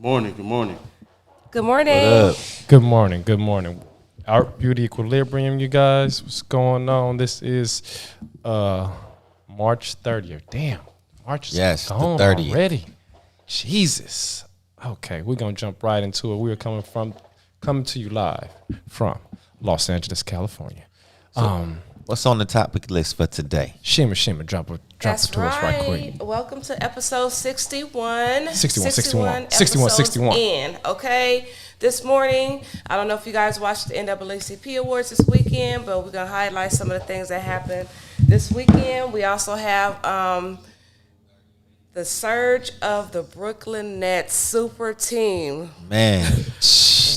morning. Good morning. Good morning. What up? Good morning. Good morning. Art Beauty Equilibrium, you guys. What's going on? This is March 30th. Damn. March is gone the 30th. Already. Jesus. Okay, we're gonna jump right into it. We are coming to you live from Los Angeles, California. What's on the topic list for today? Shima, drop it to us right quick. Welcome to episode 61. 61. In, okay? This morning, I don't know if you guys watched the NAACP Awards this weekend, but we're going to highlight some of the things that happened this weekend. We also have the surge of the Brooklyn Nets super team. Man.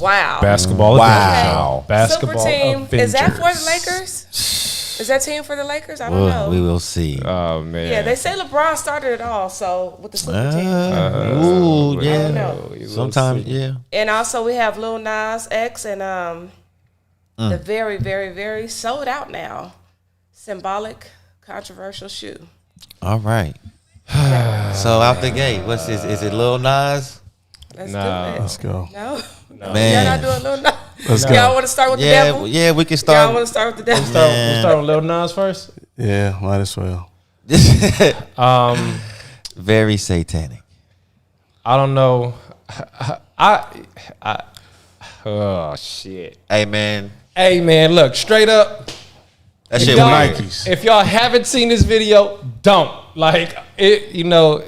Wow. Basketball. Wow. Okay. Basketball super team. Avengers. Is that for the Lakers? Is that team for the Lakers? I don't know. We will see. Oh, man. Yeah, they say LeBron started it all, so with the super team. Ooh, yeah. I don't know. Sometimes, yeah. And also we have Lil Nas X and the very, very, very sold out now, symbolic, controversial shoe. All right. So out the gate, what's this? Is it Lil Nas? Let's do it. Let's go. No. Man. Y'all not doing Lil Nas? Let's go. Y'all want to start with the devil? Yeah, we can Y'all start. want to start with the devil? We'll start with Lil Nas first. Yeah, might as well. Very satanic. I don't know. Oh shit. Hey, man. Hey man, look straight up. That If shit y'all, weird. Nikes. if y'all haven't seen this video, don't like it. You know,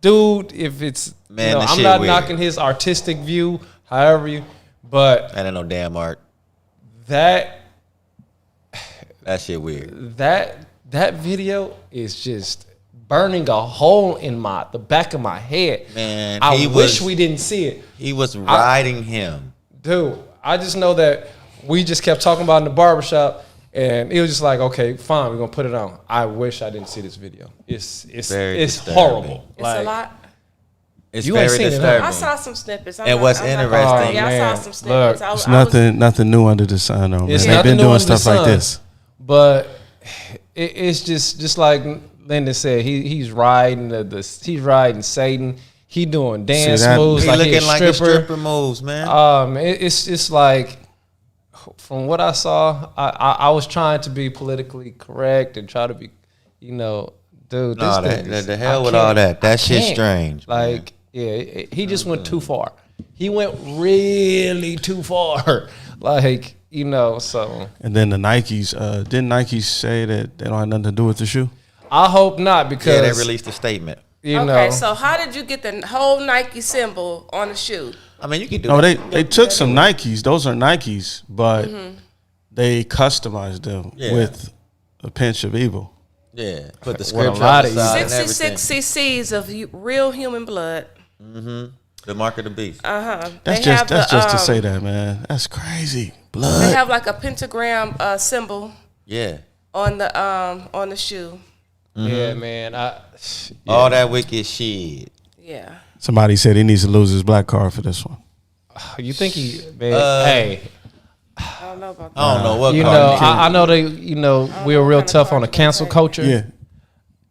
dude. If it's Man, that I'm shit not weird. knocking his artistic view. However you, but That ain't no damn art. that That shit weird. that video is just burning a hole in the back of my head. Man, I he wish was- we didn't see it. He was riding him. Dude, I just know that we just kept talking about it in the barbershop, and it was just like, okay, fine, we're gonna put it on. I wish I didn't see this video. It's Very disturbing. horrible. It's a lot. It's You ain't very seen it, huh? disturbing. I saw some snippets. And what's interesting- Yeah, I Man, saw some snippets. look, It's nothing new under the sun, though, man. It's They've nothing been new doing under the stuff like sun. this. But it's just like Lynden said. He's riding he's riding Satan. He doing dance that? moves He like looking he's a like a stripper. stripper moves, man. It's like, from what I saw, I was trying to be politically correct and try to be, dude. No, This thing is- the hell I with can't- all that. I That shit's can't. strange. Like, yeah, he just went too far. He went really too far. Like, so And then the Nikes, didn't Nike say that they don't have nothing to do with the shoe? I hope not, because Yeah, they released a statement. Okay, so how did you get the whole Nike symbol on the shoe? I mean, you can do No, that. they took some Nikes. Those are Nikes, but they customized them Yeah. with a pinch of evil. Yeah, put the What a script lot on of the side and 66 everything. cc's of real human blood. The mark of the beast. That's just to say that, man. That's crazy. They Blood. have like a pentagram symbol Yeah. on the shoe. yeah, man. All that wicked shit. Yeah. Somebody said he needs to lose his black card for this one. You think man? Hey, I don't know about that. I don't know what you card know, it is. I know they, we're real what kind of tough on the cards cancel they culture. Yeah.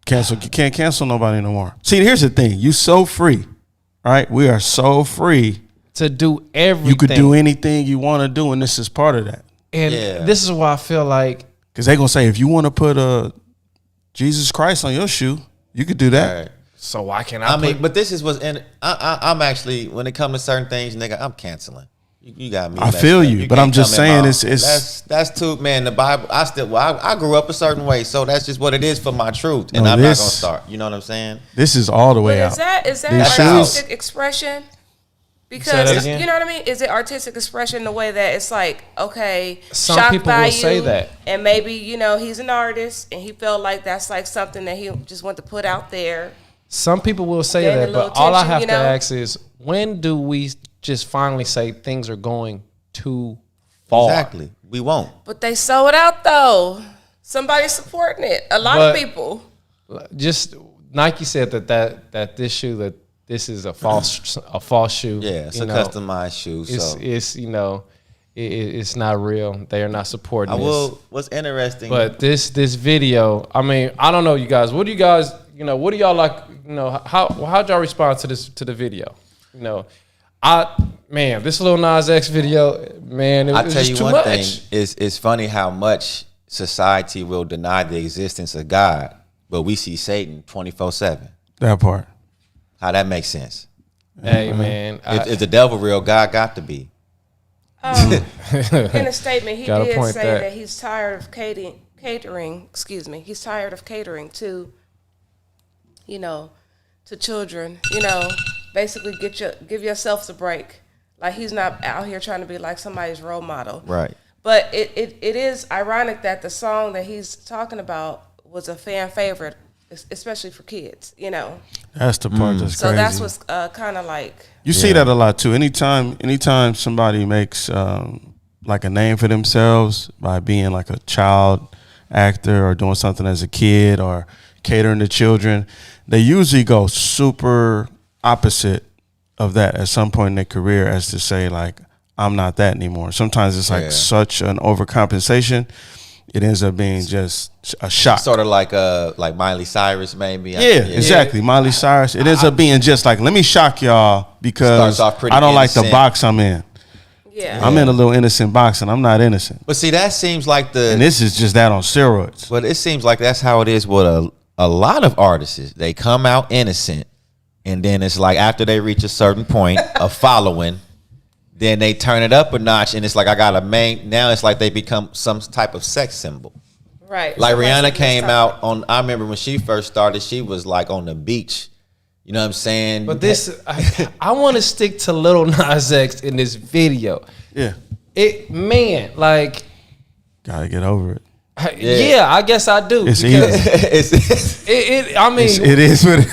Cancel. You can't cancel nobody no more. See, here's the thing. You so free, right? We are so free. To do everything. You could do anything you want to do, and this is part of that. And Yeah. this is why I feel like, Because they're going to say, if you want to put Jesus Christ on your shoe, you could do that. All right. so why can't I, I mean, put, but this is what's in. I'm actually, when it comes to certain things, nigga, I'm canceling. You got me. I with that feel stuff. you, but can't I'm just come in saying my- it's- that's too, man. The Bible. I grew up a certain way, so that's just what it is for my truth, and No, I'm this- not gonna start. You know what I'm saying? This is all the But way is out. that These artistic shoes- expression? Say Because that again? you know what I mean? Is it artistic expression in the way that it's like, okay, Some shocked people by will you, say that. and maybe he's an artist and he felt like that's like something that he just wanted to put out there. some people will say Gain a that, little but all I attention, have you to know? ask is, when do we just finally say things are going too far? Exactly. We won't. But they sold out though. Somebody's supporting it. A lot But- of people. Just Nike said that this shoe, that this is a false shoe. Yeah, it's you a know. customized shoe. It's So it's not real. They are not supporting I this. will. What's interesting? But this video, I mean, I don't know, you guys. What do you guys, what do y'all like? How'd y'all respond to the video? Man, this little Nas X video, man, it was just too much. Thing, it's funny how much society will deny the existence of God, but we see Satan 24/7. That part. How that makes sense? Hey, man. If the devil real, God got to be. In a statement, he did say that. that he's tired of catering. Excuse me. He's tired of catering to, to children. Basically give yourself a break. Like he's not out here trying to be like somebody's role model. Right. But it is ironic that the song that he's talking about was a fan favorite, especially for kids. That's the part that's so crazy. that's what's kind of like. You see that a lot too. Anytime somebody makes like a name for themselves by being like a child actor or doing something as a kid or catering to children, they usually go super opposite of that at some point in their career, as to say like, I'm not that anymore. Sometimes it's like such an overcompensation. It ends up being just a shock. Sort of like Miley Cyrus, maybe. Yeah, exactly. Miley Cyrus. It ends up being just like, let me shock y'all because I don't like the box I'm in. Yeah. I'm in a little innocent box and I'm not innocent. But see, that seems like and this is just that on steroids. But it seems like that's how it is with a lot of artists. They come out innocent, and then it's like after they reach a certain point of following, then they turn it up a notch, and it's like now it's like they become some type of sex symbol. Right. Like Rihanna came out on, I remember when she first started, she was like on the beach. You know what I'm saying? But I want to stick to Little Nas X in this video. Yeah. Gotta get over it. Yeah, I guess I do. It's evil. It is what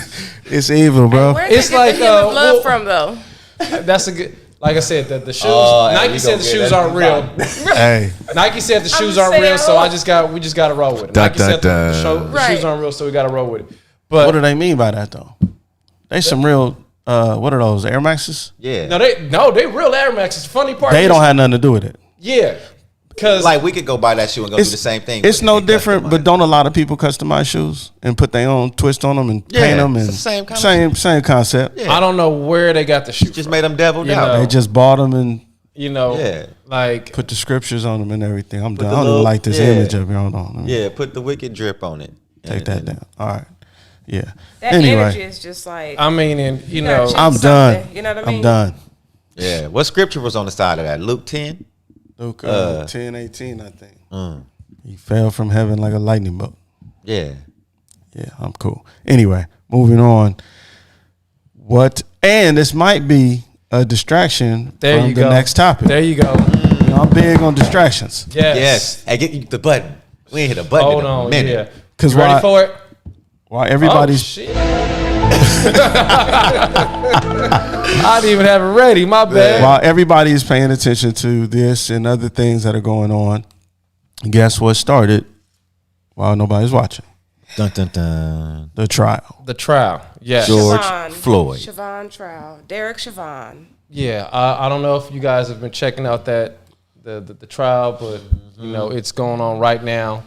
it's evil, bro. Where did they get the love from though? That's a good. Like I said, the shoes. Nike said the shoes aren't real. Hey, Nike said the shoes aren't real, so we just got to roll with it. Nike said the shoes aren't real, so we got to roll with it. But what do they mean by that though? They some real. What are those Air Maxes? Yeah. No, they real Air Maxes. Funny part. They don't have nothing to do with it. Yeah. Because like we could go buy that shoe and go do the same thing. It's no different, but don't a lot of people customize shoes and put their own twist on them and paint them? And it's the same concept. Yeah. I don't know where they got the shoes. Just made them deviled out. They just bought them and like put the scriptures on them and everything. I'm done. I don't even like this image up here. Hold on. Yeah, put the wicked drip on it. Take that down. All right. Yeah. That energy is just like. I mean, and I'm done. You know what I mean? I'm done. Yeah. What scripture was on the side of that? Luke 10. Luke 10:18, I think. He fell from heaven like a lightning bolt. Yeah. Yeah, I'm cool. Anyway, moving on. And this might be a distraction from the next topic. There you go. I'm big on distractions. Yes. Hey, get the button. We ain't hit a button in a minute. Yeah. Because ready for it? While everybody's shit. I didn't even have it ready. My bad. While everybody is paying attention to this and other things that are going on, guess what started while nobody's watching? Dun, dun, dun. The trial. The trial. Yes. George Floyd. Chauvin Trial. Derek Chauvin. Yeah. I don't know if you guys have been checking out the trial, but it's going on right now.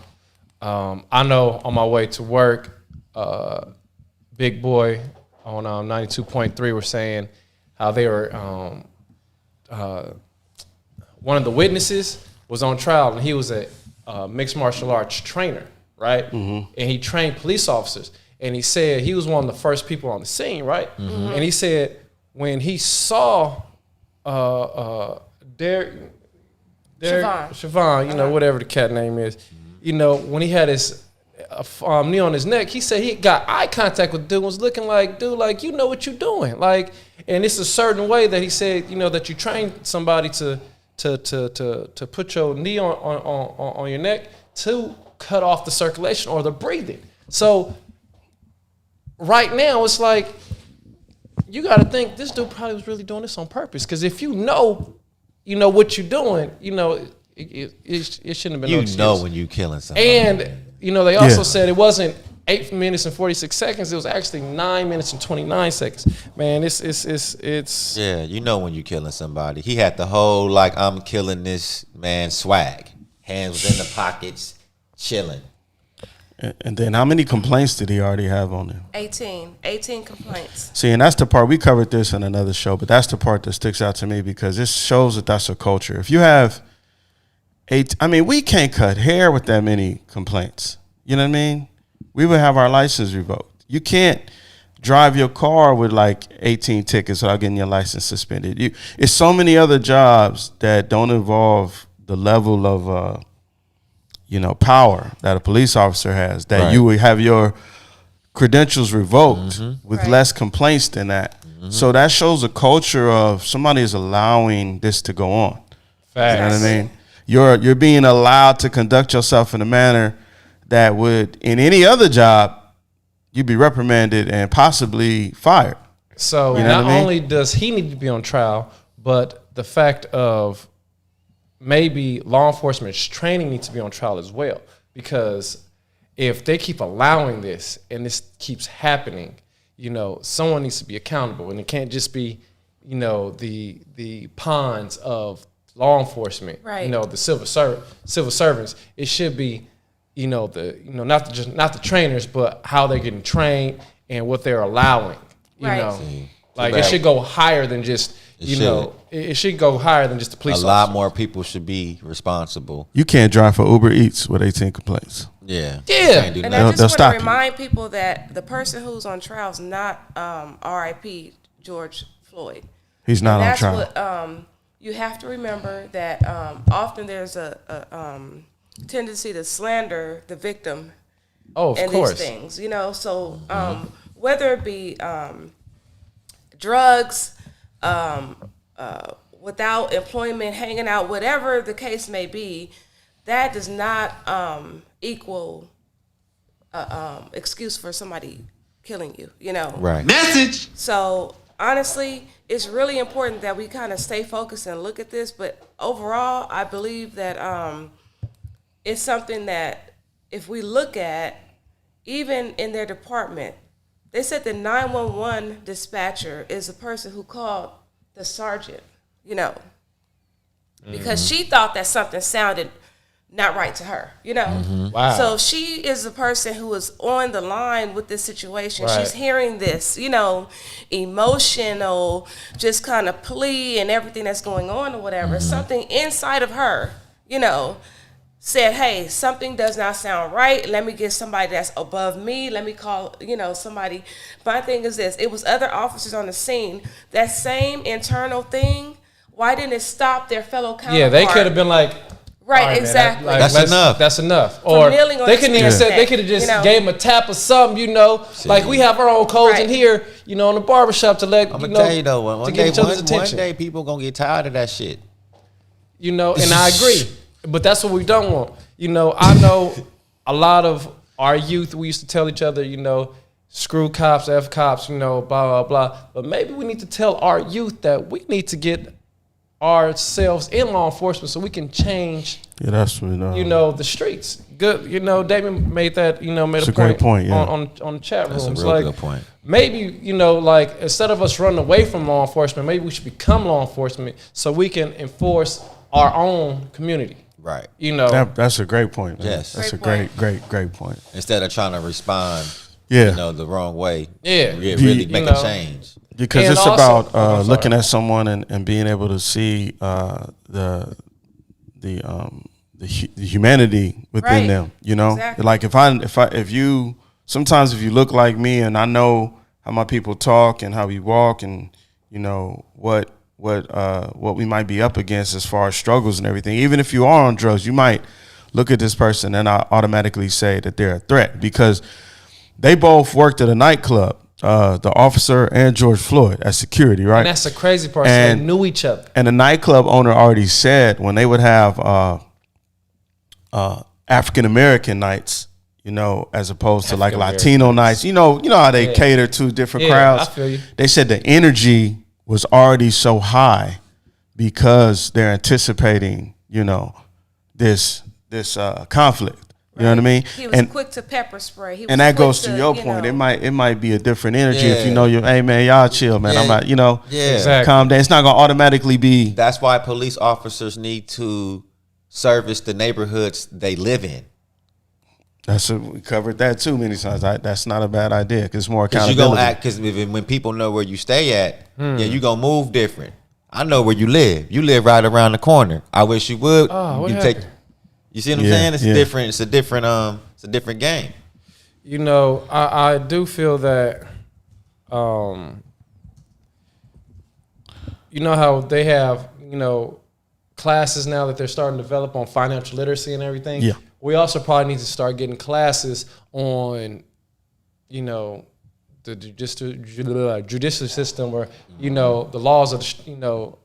I know on my way to work, Big Boy on 92.3 were saying how they were one of the witnesses was on trial, and he was a mixed martial arts trainer, right? Mm-hmm. And he trained police officers, and he said he was one of the first people on the scene, right? Mm-hmm. And he said when he saw Chauvin, whatever the cat name is, when he had his knee on his neck, he said he got eye contact with dude, was looking like, dude, like, you know what you're doing. Like, and it's a certain way that he said, that you train somebody to put your knee on your neck to cut off the circulation or the breathing. So right now it's like, you got to think this dude probably was really doing this on purpose. Because if you know what you're doing, it shouldn't have been no excuse. You know when you killing somebody. And, they also said it wasn't 8 minutes and 46 seconds. It was actually 9 minutes and 29 seconds. Man, it's. Yeah, you know when you killing somebody. He had the whole, like, I'm killing this man swag. Hands was in the pockets, chilling. And then how many complaints did he already have on him? 18 complaints. See, and that's the part, we covered this in another show, but that's the part that sticks out to me because it shows that that's a culture. If you have we can't cut hair with that many complaints. You know what I mean? We would have our license revoked. You can't drive your car with like 18 tickets without getting your license suspended. It's so many other jobs that don't involve the level of power that a police officer has, that right. you would have your credentials revoked with less complaints than that. So that shows a culture of somebody is allowing this to go on. Facts. You know what I mean? You're being allowed to conduct yourself in a manner that would, in any other job, you'd be reprimanded and possibly fired. So you know not only does he need to be on trial, but the fact of maybe law enforcement's training needs to be on trial as well. Because if they keep allowing this and this keeps happening, someone needs to be accountable. And it can't just be, the pawns of law enforcement, right. The civil servants. It should be, not the trainers, but how they're getting trained and what they're allowing. Like it should go higher than just it should go higher than just the police. A lot more people should be responsible. You can't drive for Uber Eats with 18 complaints. Yeah. And I just want to remind people that the person who's on trial is not R.I.P. George Floyd. He's not on trial. That's what you have to remember, that often there's a tendency to slander the victim. Oh, of course. These things, So whether it be drugs, without employment, hanging out, whatever the case may be, that does not equal excuse for somebody killing you. Right. Message. So honestly, it's really important that we kind of stay focused and look at this. But overall, I believe that it's something that if we look at, even in their department, they said the 911 dispatcher is a person who called the sergeant, because she thought that something sounded not right to her, Wow. So she is the person who is on the line with this situation. Right. She's hearing this, emotional, just kind of plea and everything that's going on or whatever. Something inside of her, said, hey, something does not sound right. Let me get somebody that's above me. Let me call, somebody. My thing is this. It was other officers on the scene. That same internal thing, why didn't it stop their fellow counterpart? Yeah, they could have been like, right, right, exactly. Man, that's enough. That's enough. Or they couldn't even said, they could have just gave him a tap or something, Like we have our own codes in here, in the barbershop to let, I'm going to tell you though, to get each other's attention. One day people going to get tired of that shit. And I agree. But that's what we don't want. I know a lot of our youth, we used to tell each other, screw cops, F cops, blah, blah, blah. But maybe we need to tell our youth that we need to get ourselves in law enforcement so we can change, that's what, the streets. Good. Damon made that, made a great point, yeah. on the chat rooms. That's a real good point. Maybe, instead of us running away from law enforcement, maybe we should become law enforcement so we can enforce our own community. Right. That's a great point, man. Yes. That's Great a great point. Instead of trying to respond, the wrong way. Yeah. Really make a change. Because And it's also- about looking at someone and being able to see the humanity within Right. them. Exactly. Like if you sometimes if you look like me and I know how my people talk and how we walk and what we might be up against as far as struggles and everything. Even if you are on drugs, you might look at this person and I automatically say that they're a threat because they both worked at a nightclub, the officer and George Floyd as security, right? And that's the crazy part. And- they knew each other. And the nightclub owner already said when they would have African American nights, as opposed to like Latino nights, you know how they cater to different crowds. I feel you. They said the energy was already so high because they're anticipating, this conflict. You know what I mean? He was quick to pepper spray. He was and that quick goes to your point. know. It might be a different energy if Yeah. hey man, y'all chill, man. Yeah. I'm not, Yeah. Exactly. calm down. It's not gonna automatically be. That's why police officers need to service the neighborhoods they live in. We covered that too many times. That's not a bad idea because it's more Because accountability. you gonna act because when people know where you stay at, yeah, you gonna move different. I know where you live. You live right around the corner. I wish you would. Oh, what you happened? You see what I'm saying? It's different. It's a different game. You know, I do feel that. You know how they have, classes now that they're starting to develop on financial literacy and everything? Yeah. We also probably need to start getting classes on, the judicial system or, the laws of,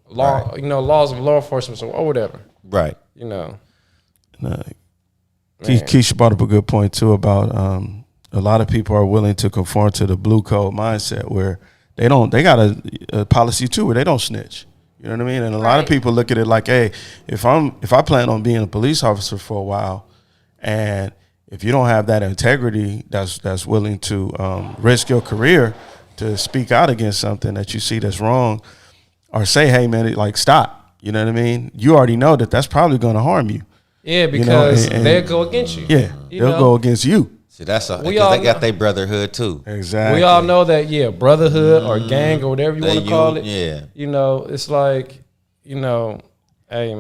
laws of law enforcement or whatever. Right. Keisha brought up a good point too about a lot of people are willing to conform to the blue code mindset where they got a policy too where they don't snitch. You know what I mean? And a lot of people look at it like, hey, if I plan on being a police officer for a while, and if you don't have that integrity that's willing to risk your career to speak out against something that you see that's wrong, or say, hey man, stop. You know what I mean? You already know that's probably going to harm you. Yeah, because they'll go against you. Yeah, they'll go against you. See, that's because they got their brotherhood too. Exactly. We all know that, brotherhood or gang or whatever you want to call it. Yeah. It's like, hey man.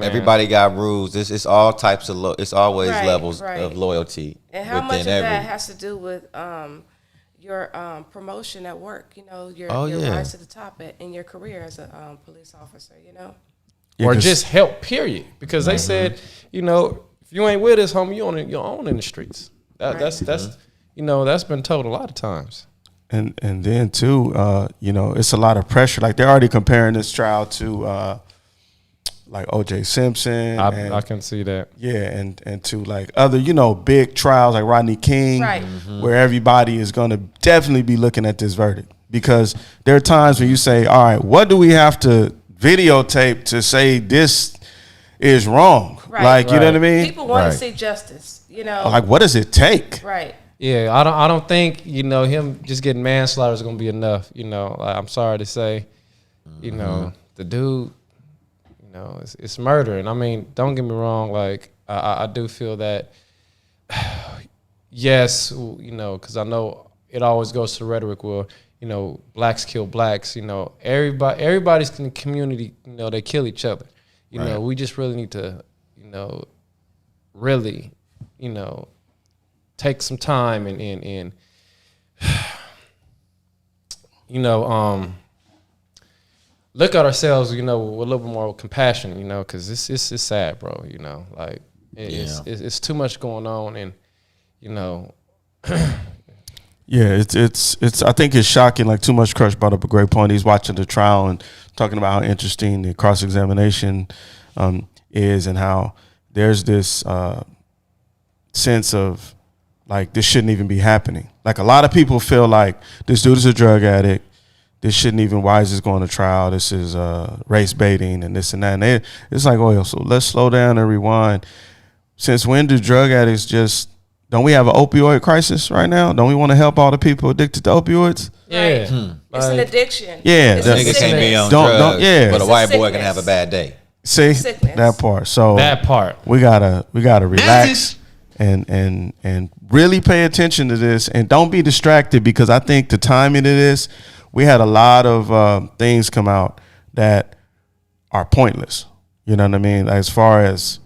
Everybody got rules. It's all types of it's always levels of loyalty. And how much of that has to do with your promotion at work? Your rise to the top in your career as a police officer. Or just help, period. Because they said, if you ain't with us, homie, you on your own in the streets. That's that's been told a lot of times. And then too, it's a lot of pressure. Like they're already comparing this trial to like O.J. Simpson. I can see that. Yeah, and to like other, big trials like Rodney King, where everybody is going to definitely be looking at this verdict. Because there are times when you say, all right, what do we have to videotape to say this is wrong? Like, you know what I mean? People want to see justice, Like, what does it take? Right. Yeah, I don't think, him just getting manslaughter is going to be enough. I'm sorry to say, the dude, it's murder. And I mean, don't get me wrong. Like, I do feel that, yes, because I know it always goes to rhetoric where, blacks kill blacks. Everybody's in the community, they kill each other. We just really need to, really, take some time and look at ourselves, with a little bit more compassion, because it's sad, bro. It's too much going on, and Yeah, it's. I think it's shocking. Like Too Much Crush brought up a great point. He's watching the trial and talking about how interesting the cross examination is, and how there's this sense of like this shouldn't even be happening. Like a lot of people feel like this dude is a drug addict. This shouldn't even. Why is this going to trial? This is race baiting and this and that. And it's like, oh, so let's slow down and rewind. Since when do drug addicts just? Don't we have an opioid crisis right now? Don't we want to help all the people addicted to opioids? Yeah. It's an addiction. Yeah. It's Niggas can't be on drugs, but a white boy can have a bad day. See? Sickness. That part. So that part. We gotta relax and really pay attention to this and don't be distracted, because I think the timing of this, we had a lot of things come out that are pointless. You know what I mean? As far as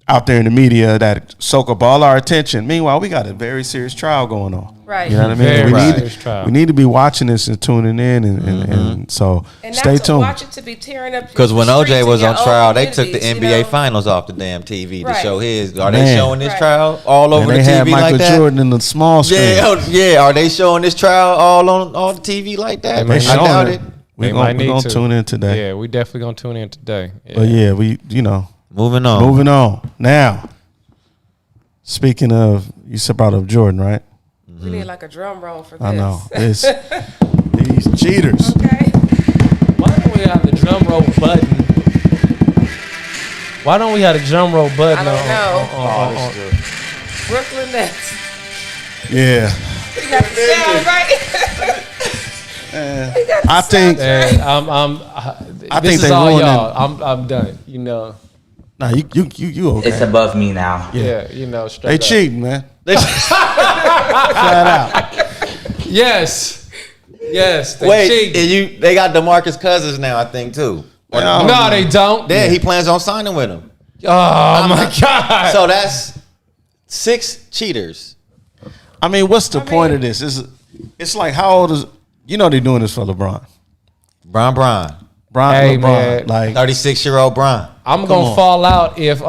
out there in the media that soak up all our attention. Meanwhile, we got a very serious trial going on. Right. You know what I mean? We need to be watching this and tuning in, and so and stay tuned. Watch it to be tearing up. Because when OJ was on trial, they took the NBA Finals off the damn TV to show his. Are they showing this trial all over the TV had Michael like that? Jordan in the small screen. Yeah. Are they showing this trial all on the TV like that? I doubt it. We're gonna tune in today. Yeah, we definitely gonna tune in today. Yeah. But yeah, we Moving on. Now, speaking of, you said about of Jordan, right? We need like a drum roll for this. I know. These cheaters. Okay. Why don't we have the drum roll button? Why don't we have the drum roll button? I don't know. Brooklyn Nets. Yeah. You got the sound right. I think. I think this is all y'all. I'm done. Nah, you okay? It's above me now. Yeah, straight They up. cheating, man. Flat out. Yes. They Wait, cheat. and they got DeMarcus Cousins now, I think too. No, they don't. Yeah, he plans on signing with him. Oh my God. So that's 6 cheaters. I mean, what's the point of this? It's like, how old is, they're doing this for LeBron. Bron. Hey, LeBron. man. Like, 36-year-old Bron. I'm gonna fall out if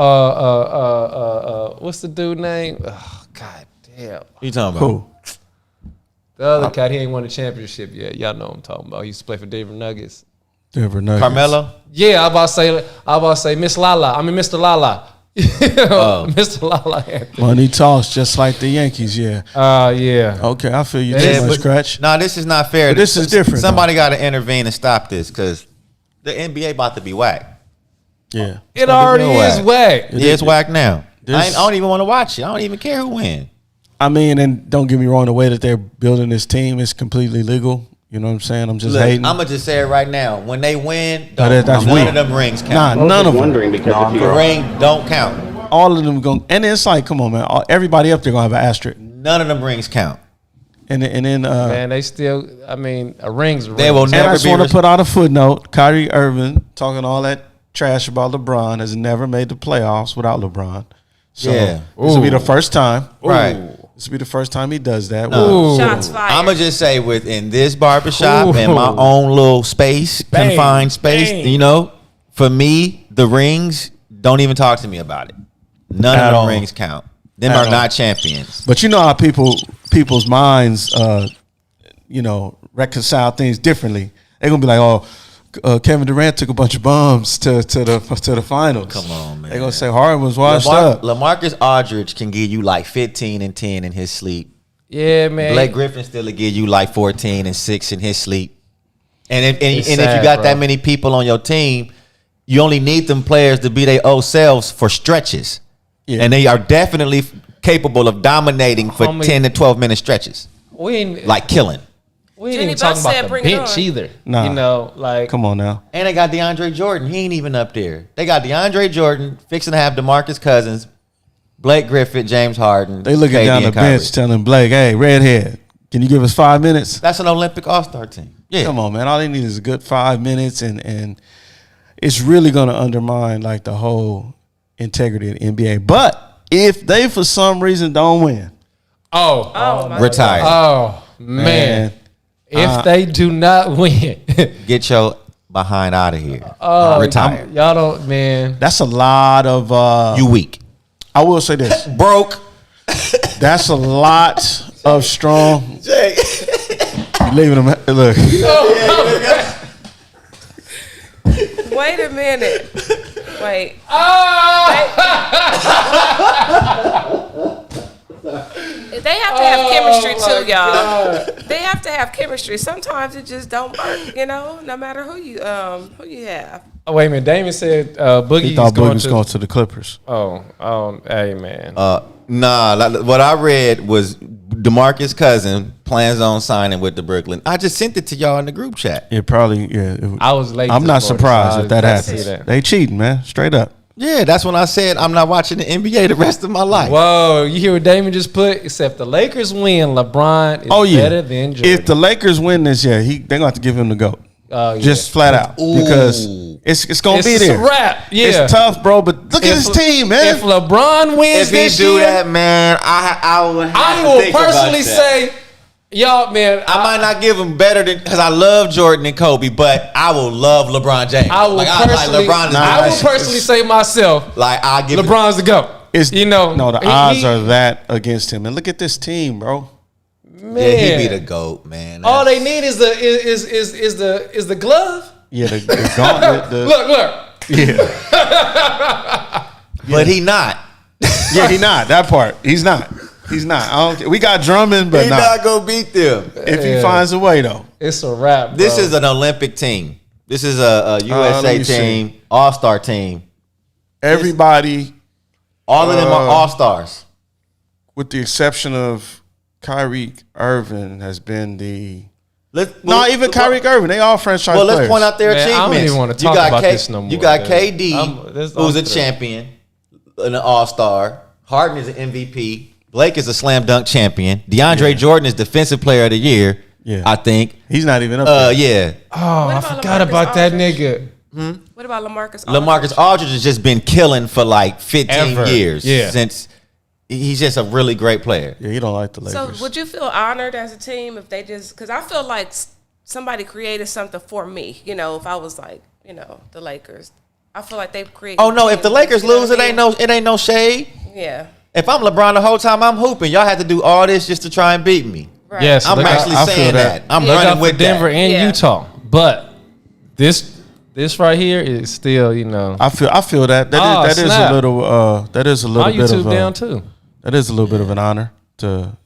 what's the dude name? Oh, God damn. Who you talking about? who? The other cat, he ain't won a championship yet. Y'all know what I'm talking about. He used to play for Denver Nuggets. Denver Nuggets. Carmelo? Yeah, I was about to say Miss Lala. I mean Mr. Lala. Mr. Lala. Money talks just like the Yankees, yeah. Yeah. Okay, I feel you. Yeah, Too much but- scratch. No, this is not fair. But this is different, Somebody got to intervene and stop this because the NBA about to be whack. Yeah. It already is whack. Yeah, it's whack now. I This- don't even want to watch it. I don't even care who wins. I mean, and don't get me wrong, the way that they're building this team is completely legal. You know what I'm saying? I'm just hating. I'm gonna just say it right now. When they win, No, that's none weak. of them rings Nah, count. none of them. Wondering because The ring don't count. All of them going, and it's like, come on, man. Everybody up there gonna have an asterisk, None of them rings count. and then Man, they still. I mean, a ring's a ring. They will and I never just be. want to put out a footnote. Kyrie Irving talking all that trash about LeBron has never made the playoffs without LeBron. So Yeah. this will be the first time. Right. This will be the first time he does that. Ooh. Shots fired. I'm gonna just say within this barbershop Ooh. and my own little space, Bang, confined space, bang. for me, the rings don't even talk to me about it. None At of them all. rings count. Them At are all. not champions. But you know how people's minds, reconcile things differently. They're gonna be like, oh, Kevin Durant took a bunch of bombs to the finals. Come on, man. They're gonna say Harden was washed up. LaMarcus Aldridge can give you like 15 and 10 in his sleep. Yeah, man. Blake Griffin still will give you like 14 and 6 in his sleep. And if It's if sad, you got bro. that many people on your team, you only need them players to be their old selves for stretches. Yeah. And they are definitely capable of dominating for Homie. 10 to 12 minute stretches. we ain't Like killing. we ain't Jenny even talking Buss about said the bring it bench on. either. Nah. You know, like Come on now. And they got DeAndre Jordan. He ain't even up there. They got DeAndre Jordan fixing to have DeMarcus Cousins, Blake Griffin, James Harden. They looking KD down the and Kyrie. bench telling Blake, hey, redhead, can you give us 5 minutes? That's an Olympic All-Star team. Yeah. Come on, man. All they need is a good 5 minutes, and it's really going to undermine like the whole integrity of the NBA. But if they for some reason don't win, Oh, my Retired. oh man. If they do not win, Get your behind out of here. Retired. y'all don't, man. that's a lot of. You weak. I will say this: Broke. that's a lot of strong. Jay. Leaving them. Look, Wait a minute. Wait. They have to have chemistry too, y'all. They have to have chemistry. Sometimes it just don't work, no matter who you have. Oh, wait a minute. Damon said Boogie's he thought Boogie going was to. going to the Clippers. Hey man. Nah, like, what I read was DeMarcus Cousins plans on signing with the Brooklyn. I just sent it to y'all in the group chat. It probably, yeah. I was late. I'm this not morning, surprised so if that I didn't see happens. that. They cheating, man. Straight up. Yeah, that's when I said I'm not watching the NBA the rest of my life. Whoa, you hear what Damon just put? Except the Lakers win, LeBron is Oh yeah. better than Jordan. If the Lakers win this year, they're gonna have to give him the GOAT. Oh, yeah. Just flat out because it's gonna It's be a there. wrap, yeah. It's tough, bro. But look at his team, man. If LeBron wins if he this do year, that, man, I will. Have I to will think about personally that. say, y'all, man, I might not give him better than because I love Jordan and Kobe, but I will love LeBron James. I will personally, LeBron is I will nice. personally say myself, Like I give LeBron's the GOAT. No, the he- odds are that against him. And look at this team, bro. man. Yeah, he be the GOAT, man. All they need is the glove. Yeah, the gauntlet. Look. Yeah, But he not. yeah, he not that part. He's not. I don't, we got Drummond, but He not gonna beat them. if he finds a way, though. It's a wrap. Bro. This is an Olympic team. This is a let USA me see. team, All-Star team. Everybody, All of them are All-Stars. with the exception of Kyrie Irving, has been the even Kyrie. Kyrie Irving. They all franchise Well, players. let's point out their Man, I don't achievements. even wanna You talk got about this no more, You got dude. KD, I'm who's a good. champion, an All-Star. Harden is an MVP. Blake is a slam dunk champion. DeAndre Jordan is defensive player of the year. Yeah. I think. He's not even up there. Yeah. Oh, I forgot about that nigga. What about LaMarcus Aldridge? LaMarcus Aldridge has just been killing for like 15 years. Yeah. Since he's just a really great player. Yeah, he don't like the Lakers. So would you feel honored as a team if they just, because I feel like somebody created something for me, you know, if I was like, you know, the Lakers. I feel like they've created. Oh no, if the Lakers lose, it ain't no shade. Yeah. If I'm LeBron the whole time I'm hooping, y'all had to do all this just to try and beat me. Right. Yes, I'm actually saying that. I'm Look out running for with Denver that. and Yeah. Utah. But this right here is still, you know. I feel that that is a little My bit of YouTube down too. That is a little bit of an honor to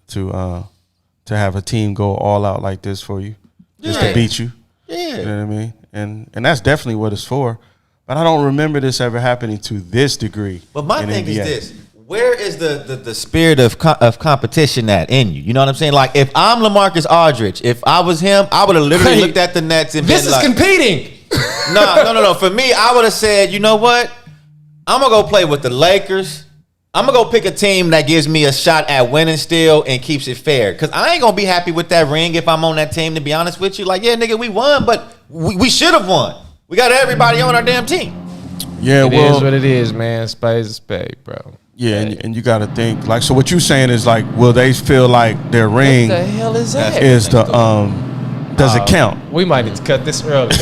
have a team go all out like this for you, just to beat you. Yeah. You know what I mean? And that's definitely what it's for. But I don't remember this ever happening to this degree. But my in thing NBA. is this: where is the spirit of competition at in you? You know what I'm saying? Like if I'm LaMarcus Aldridge, if I was him, I would have literally looked at the Nets and This been is like, competing. No. For me, I would have said, you know what? I'm gonna go play with the Lakers. I'm gonna go pick a team that gives me a shot at winning still and keeps it fair. Cause I ain't gonna be happy with that ring if I'm on that team. To be honest with you, like yeah, nigga, we won, but we should have won. We got everybody on our damn team. Yeah, It well, is what it is, man. Spade's a spade, bro. yeah, and you got to think like. So what you saying is like, will they feel like their ring What the hell is that? is the does it count? We might need to cut this early.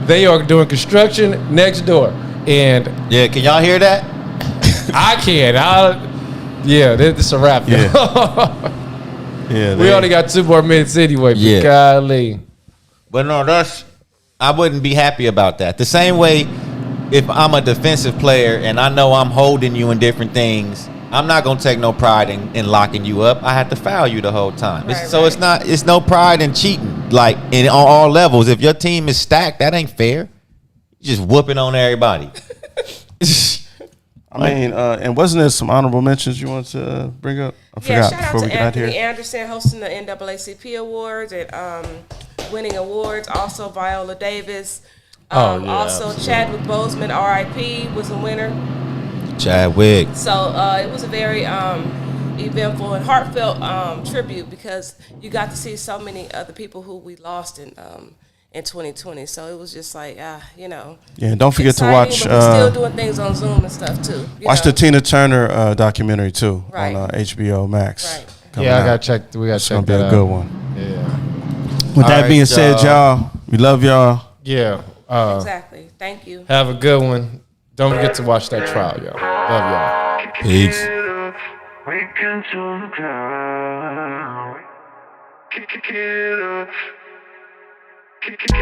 They are doing construction next door, and Yeah, can y'all hear that? I can't. This is a wrap. Yeah. Yeah, We only got 2 more minutes anyway. But Yeah. golly. But no, I wouldn't be happy about that. The same way, if I'm a defensive player and I know I'm holding you in different things, I'm not gonna take no pride in locking you up. I have to foul you the whole time. It's no pride in cheating. Like on all levels. If your team is stacked, that ain't fair. You just whooping on everybody. I mean, and wasn't there some honorable mentions you want to bring up? I forgot shout out before we to got Anthony here. Anderson hosting the NAACP Awards and winning awards. Also Viola Davis. Also Chadwick Boseman, R.I.P. was a winner. Chadwick. So it was a very eventful and heartfelt tribute because you got to see so many other people who we lost in 2020. So it was just like, you know. Yeah, and don't forget to exciting, watch. But we're still doing things on Zoom and stuff too. Watch the Tina Turner documentary too Right. on HBO Max. Right. coming Yeah, I out. gotta check. We gotta It's check gonna be that a good out. one. Yeah. With that right, being said, y'all, we love y'all. Yeah. Exactly. Thank you. Have a good one. Don't forget to watch that trial, y'all. Love y'all. Peace. We can turn the ground. Kick it up. Kick it